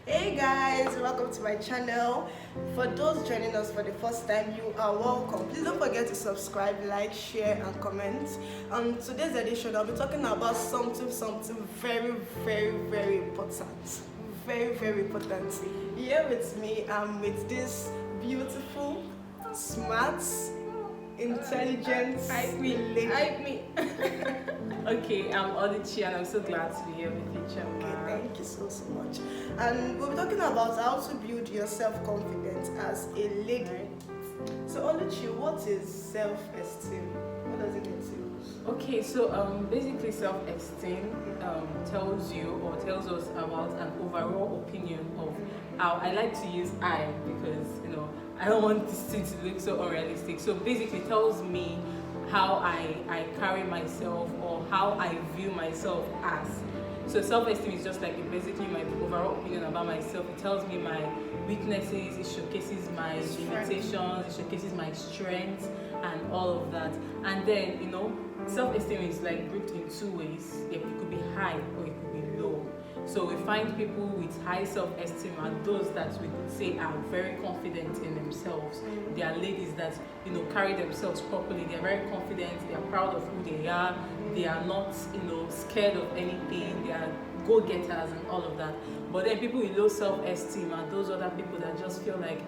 Hey guys, welcome to my channel. For those joining us for the first time, you are welcome. Please don't forget to subscribe, like, share and comment. On today's edition, I'll be talking about something very important. Very important. Here with me, I'm with this beautiful, smart, intelligent lady. Hype me. Okay, I'm Odichi and I'm so glad to be here with you, Chama. Okay, thank you so much. And we'll be talking about how to build your self-confidence as a lady. So Odichi, what is self-esteem? What does it entail? Okay, so basically self-esteem tells you or tells us about an overall opinion of how I like to use I because I don't want this thing to look so unrealistic. So basically it tells me how I carry myself or how I view myself as. So self-esteem is just like basically my overall opinion about myself. It tells me my weaknesses, it showcases my limitations, it showcases my strengths and all of that. And then, self-esteem is like grouped in two ways. It could be high or it could be low. So we find people with high self-esteem are those that we could say are very confident in themselves. They are ladies that carry themselves properly. They are very confident. They are proud of who they are. They are not scared of anything. They are go-getters and all of that. But then people with low self-esteem are those other people that just feel like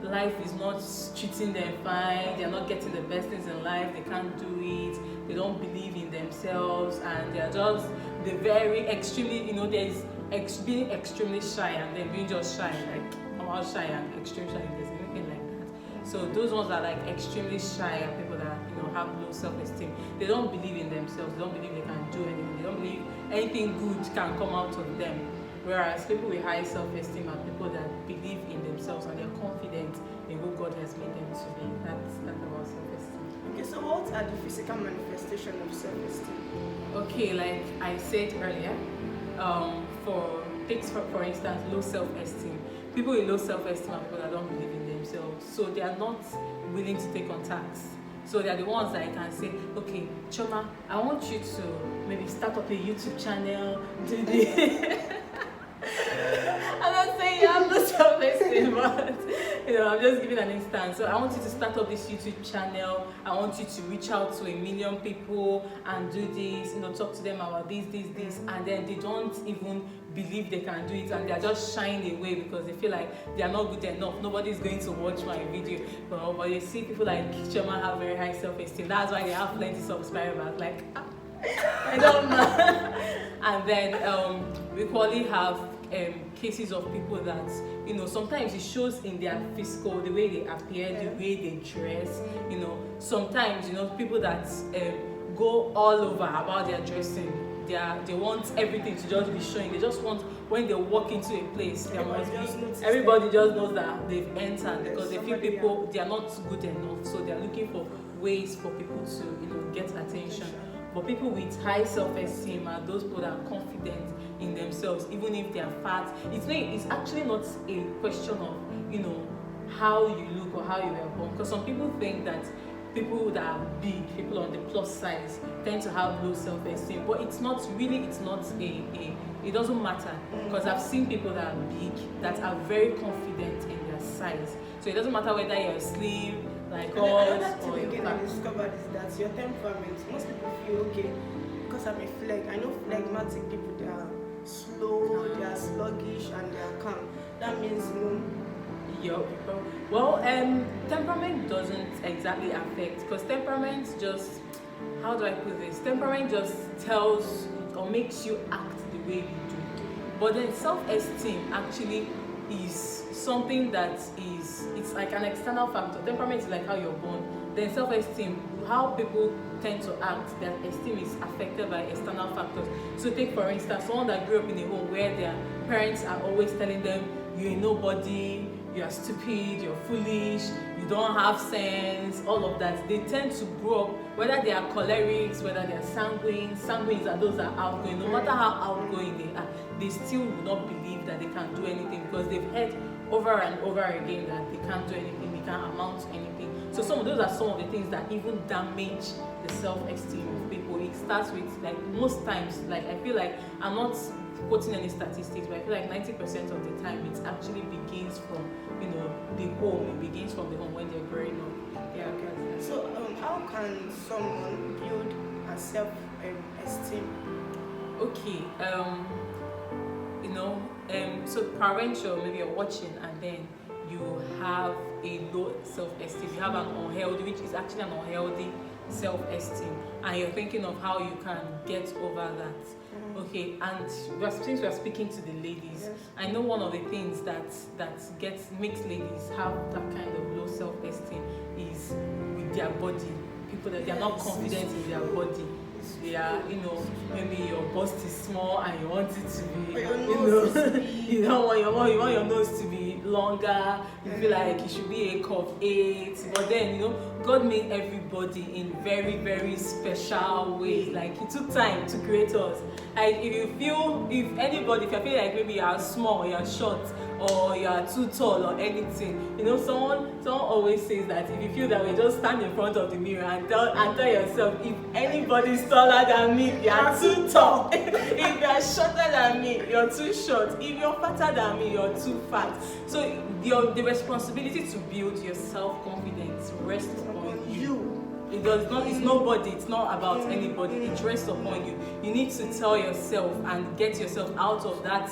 life is not treating them fine. They are not getting the best things in life. They can't do it. They don't believe in themselves, and they are just the very extremely being extremely shy and then being just shy, like I'm all shy and extreme shy. If there's anything like that. So those ones that are like extremely shy are people that have low self-esteem. They don't believe in themselves. They don't believe they can do anything. They don't believe anything good can come out of them. Whereas people with high self-esteem are people that believe in themselves and they're confident in who God has made them to be. That's about self-esteem. Okay, so what are the physical manifestations of self-esteem? Okay, like I said earlier, for instance, low self-esteem. People with low self-esteem are people that don't believe in themselves. So they are not willing to take on tasks. So they are the ones that I can say, okay, Choma, I want you to maybe start up a YouTube channel, do this. I'm not saying you have no self-esteem, but I'm just giving an instance. So I want you to start up this YouTube channel. I want you to reach out to 1 million people and do this, talk to them about this, and then they don't even believe they can do it, and they are just shying away because they feel like they are not good enough. Nobody's going to watch my video. But you see people like Choma have very high self-esteem. That's why they have plenty of subscribers. Like, I don't know. And then we probably have cases of people that sometimes it shows in their physical, the way they appear, the way they dress. Sometimes people that go all over about their dressing. They want everything to just be showing. They just want when they walk into a place, everybody just knows that they've entered because they feel people they are not good enough. So they are looking for ways for people to get attention. But people with high self-esteem are those people that are confident in themselves, even if they are fat. It's actually not a question of how you look or how you were born, because some people think that people that are big, people on the plus size, tend to have low self-esteem. But it doesn't matter, because I've seen people that are big that are very confident in their size. So it doesn't matter whether you're slim like us or you're fat. I discovered is that your temperament. Most people feel okay because I'm a phleg. I know phlegmatic people, they are slow, they are sluggish, and they are calm. That means Well, temperament doesn't exactly affect, because temperament just, how do I put this? Temperament just tells or makes you act the way you do. But then self-esteem actually is something that it's like an external factor. Temperament is like how you're born. Then self-esteem, how people tend to act, their esteem is affected by external factors. So take for instance, someone that grew up in a home where their parents are always telling them, you're a nobody, you are stupid, you're foolish, you don't have sense, all of that. They tend to grow up, whether they are cholerics, whether they are sanguines are those that are outgoing. No matter how outgoing they are, they still will not believe that they can do anything, because they've heard over and over again that they can't do anything, they can't amount to anything. So those are some of the things that even damage the self-esteem of people. It starts with, like, most times, like, I feel like I'm not quoting any statistics, but I feel like 90% of the time it actually begins from, the home. It begins from the home when they're growing up. Yeah. Okay. So how can someone build a self-esteem? Okay. So parental, maybe you're watching and then you have a low self-esteem. You have an unhealthy, which is actually an unhealthy self-esteem, and you're thinking of how you can get over that. Okay, and since we are speaking to the ladies, yes. I know one of the things that makes ladies have that kind of low self-esteem is with their body. People that they are not confident in their body. They are, maybe your bust is small and you want it to be, you want your nose to be longer. You feel like it should be a curve 8, but then God made everybody in very, very special ways. Like He took time to create us. Like if you're feeling like maybe you are small, or you are short, or you are too tall or anything, someone always says that if you feel that way, just stand in front of the mirror and tell yourself, if anybody's taller than me, you are too tall. If you are shorter than me, you're too short. If you're fatter than me, you're too fat. So the responsibility to build your self-confidence rests upon you. It does not. It's nobody. It's not about anybody. It rests upon you. You need to tell yourself and get yourself out of that.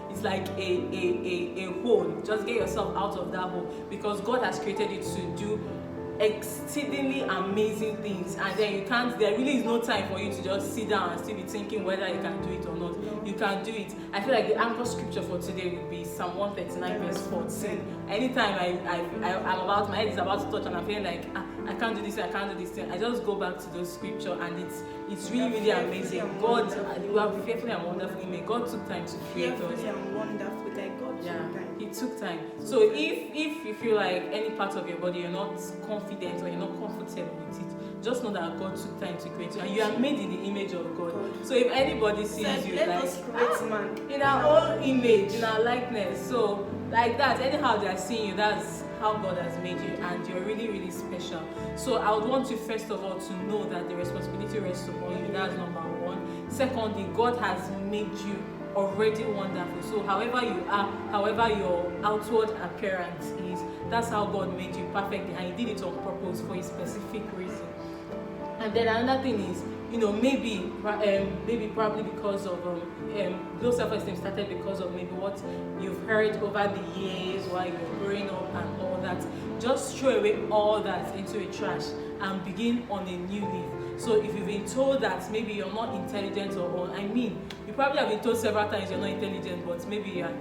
It's like a hole. Just get yourself out of that hole, because God has created you to do exceedingly amazing things, and then you can't. There really is no time for you to just sit down and still be thinking whether you can do it or not. You can do it. I feel like the anchor scripture for today would be Psalm 139 verse 14. Anytime I'm about, my head is about to touch and I'm feeling like I can't do this, I can't do this thing, I just go back to those scripture, and it's really, really amazing. God, you are fearfully and wonderfully made. God took time to create us. Fearfully and wonderfully, like God took time. He took time. So if you feel like any part of your body you're not confident or you're not comfortable with it, just know that God took time to create you, and you are made in the image of God. So if anybody sees you let like us create man in our own image, in our likeness, so like that, anyhow they are seeing you, that's how God has made you, and you're really, really special. So I would want you first of all to know that the responsibility rests upon you. That's number one. Secondly, God has made you already wonderful. So however you are, however your outward appearance is, that's how God made you perfectly, and He did it on purpose for a specific reason. And then another thing is, maybe probably because of low self-esteem started because of maybe what you've heard over the years while you're growing up and all that. Just throw away all that into a trash and begin on a new leaf. So if you've been told that maybe you're not intelligent you probably have been told several times you're not intelligent, but maybe you are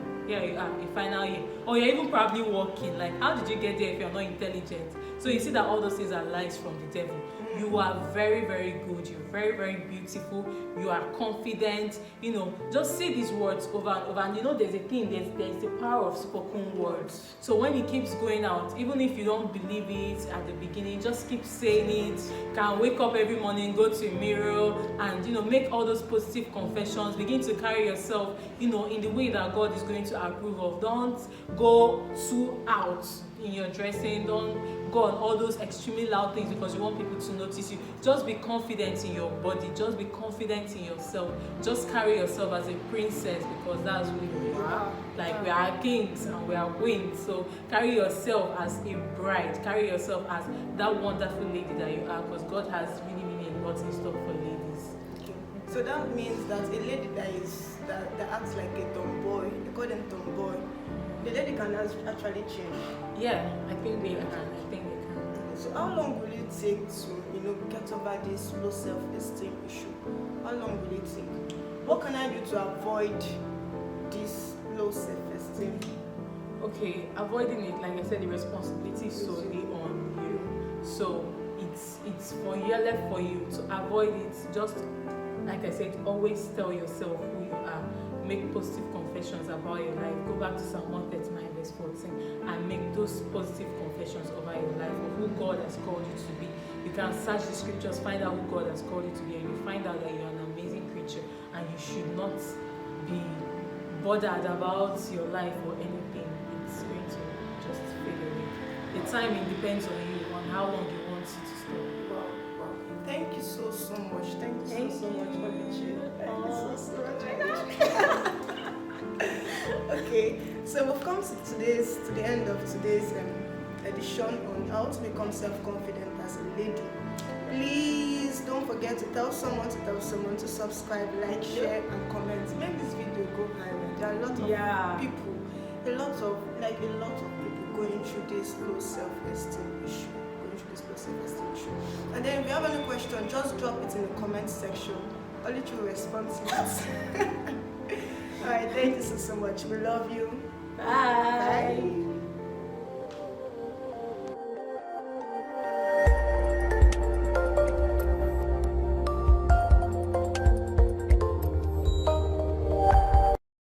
a final year, or you're even probably working. Like, how did you get there if you're not intelligent? So you see that all those things are lies from the devil. You are very, very good. You're very, very beautiful. You are confident. Just say these words over and over. And there's a thing. There's the power of spoken words. So when it keeps going out, even if you don't believe it at the beginning, just keep saying it. You can wake up every morning, go to a mirror, and make all those positive confessions. Begin to carry yourself, in the way that God is going to approve of. Don't go too out in your dressing. Don't go on all those extremely loud things because you want people to notice you. Just be confident in your body. Just be confident in yourself. Just carry yourself as a princess, because that's who you are. Like, we are kings and we are queens. So carry yourself as a bride. Carry yourself as that wonderful lady that you are, because God has really, really a lot in store for ladies. So that means that a lady that acts like a tomboy, they call them tomboy, the lady can actually change. Yeah, I think they can. So how long will it take to, get over this low self-esteem issue? How long will it take? What can I do to avoid this low self-esteem? Okay, avoiding it, like I said, the responsibility is solely on you. So it's left for you to avoid it. Just like I said, always tell yourself who you are. Make positive confessions about your life. Go back to Psalm 139 verse 14 and make those positive confessions over your life of who God has called you to be. You can search the scriptures, find out who God has called you to be, and you find out that you're an amazing creature and you should not be bothered about your life or anything. It's going to just fade away. The timing depends on you, on how long you want it to stop. Wow. Thank you so much. Thank you so much for the chat. Thank you so much. Okay, so we've come to the end of today's edition on how to become self-confident as a lady. Please don't forget to tell someone to subscribe, like, share, and comment. Make this video go viral. There are a lot of people, a lot of people going through this low self-esteem issue. And then if you have any question, just drop it in the comment section. Only through responses. Alright, thank you so much. We love you. Bye. Bye.